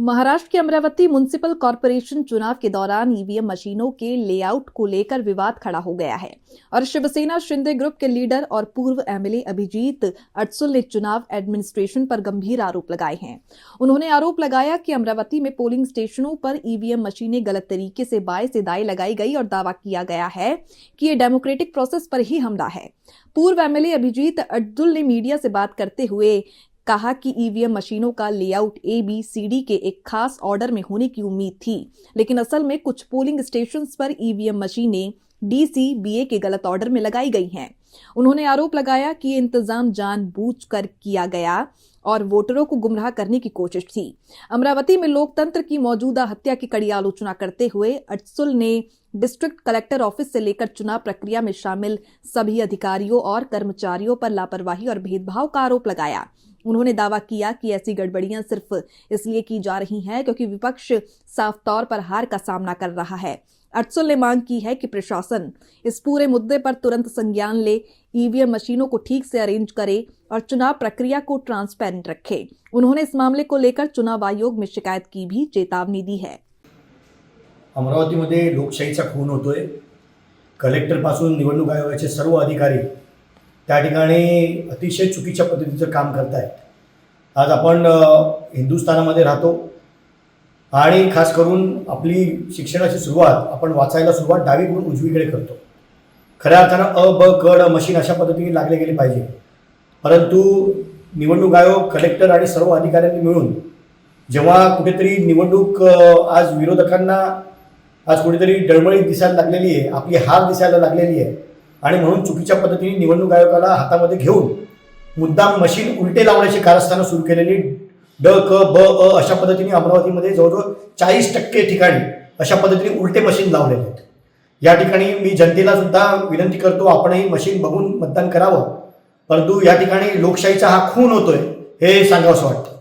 महाराष्ट्र के Amravati municipal corporation चुनाव के दौरान ईवीएम मशीनों के लेआउट को लेकर विवाद खड़ा हो गया है और शिवसेना शिंदे ग्रुप के लीडर और पूर्व एमएलए अभिजीत अटसुल ने चुनाव एडमिनिस्ट्रेशन पर गंभीर आरोप लगाए हैं। उन्होंने आरोप लगाया कि अमरावती में पोलिंग स्टेशनों पर ईवीएम मशीनें गलत तरीके से बाएं से दाएं लगाई गई और दावा किया गया है कि ये डेमोक्रेटिक प्रोसेस पर ही हमला है। पूर्व एमएलए अभिजीत अटसुल ने मीडिया से बात करते हुए कहा कि ईवीएम मशीनों का लेआउट ABCD के एक खास ऑर्डर में होने की उम्मीद थी, लेकिन असल में कुछ पोलिंग स्टेशंस पर ईवीएम मशीनें DCBA के गलत ऑर्डर में लगाई गई हैं। उन्होंने आरोप लगाया कि ये इंतजाम जानबूझकर किया गया और वोटरों को गुमराह करने की कोशिश थी। अमरावती में लोकतंत्र की मौजूदा हत्या की कड़ी आलोचना करते हुए अटसुल ने डिस्ट्रिक्ट कलेक्टर ऑफिस से लेकर चुनाव प्रक्रिया में शामिल सभी अधिकारियों और कर्मचारियों पर लापरवाही और भेदभाव का आरोप लगाया। उन्होंने दावा किया कि ऐसी गड़बड़ियां सिर्फ इसलिए की जा रही हैं क्योंकि विपक्ष साफ तौर पर हार का सामना कर रहा है। अटसुल ने मांग की है कि प्रशासन इस पूरे मुद्दे पर तुरंत संज्ञान ले, ईवीएम मशीनों को ठीक से अरेंज करे और चुनाव प्रक्रिया को ट्रांसपेरेंट रखे। उन्होंने इस मामले को लेकर चुनाव आयोग में शिकायत की भी चेतावनी दी है। अमरावतीमध्ये लोकशाहीचा खून होतोय। कलेक्टर पासून निवडणूक आयोगाचे सर्व अधिकारी त्या ठिकाणी अतिशय चुकीच्या पद्धतीचं काम करतायत। आज आपण हिंदुस्थानामध्ये राहतो आणि खास करून आपली शिक्षणाची सुरुवात आपण वाचायला सुरुवात डावीकडून उजवीकडे करतो। खऱ्या अर्थानं अ ब क ड मशीन अशा पद्धतीने लागले गेले पाहिजे, परंतु निवडणूक आयोग, कलेक्टर आणि सर्व अधिकाऱ्यांनी मिळून जेव्हा कुठेतरी निवडणूक आज विरोधकांना आज कुठेतरी डळमळीत दिसायला लागलेली आहे, आपली हार दिसायला लागलेली आहे आणि म्हणून चुकीच्या पद्धतीने निवडणूक आयोगाला हातामध्ये घेऊन मुद्दाम मशीन उलटे लावण्याची कारस्थानं सुरू केलेली ड क ब अ अशा पद्धतीने अमरावतीमध्ये जवळजवळ 40% ठिकाणी अशा पद्धतीने उलटे मशीन लावलेले आहेत। या ठिकाणी मी जनतेला सुद्धा विनंती करतो, आपणही मशीन बघून मतदान करावं, परंतु या ठिकाणी लोकशाहीचा हा खून होतोय हे सांगावंसं वाटतं।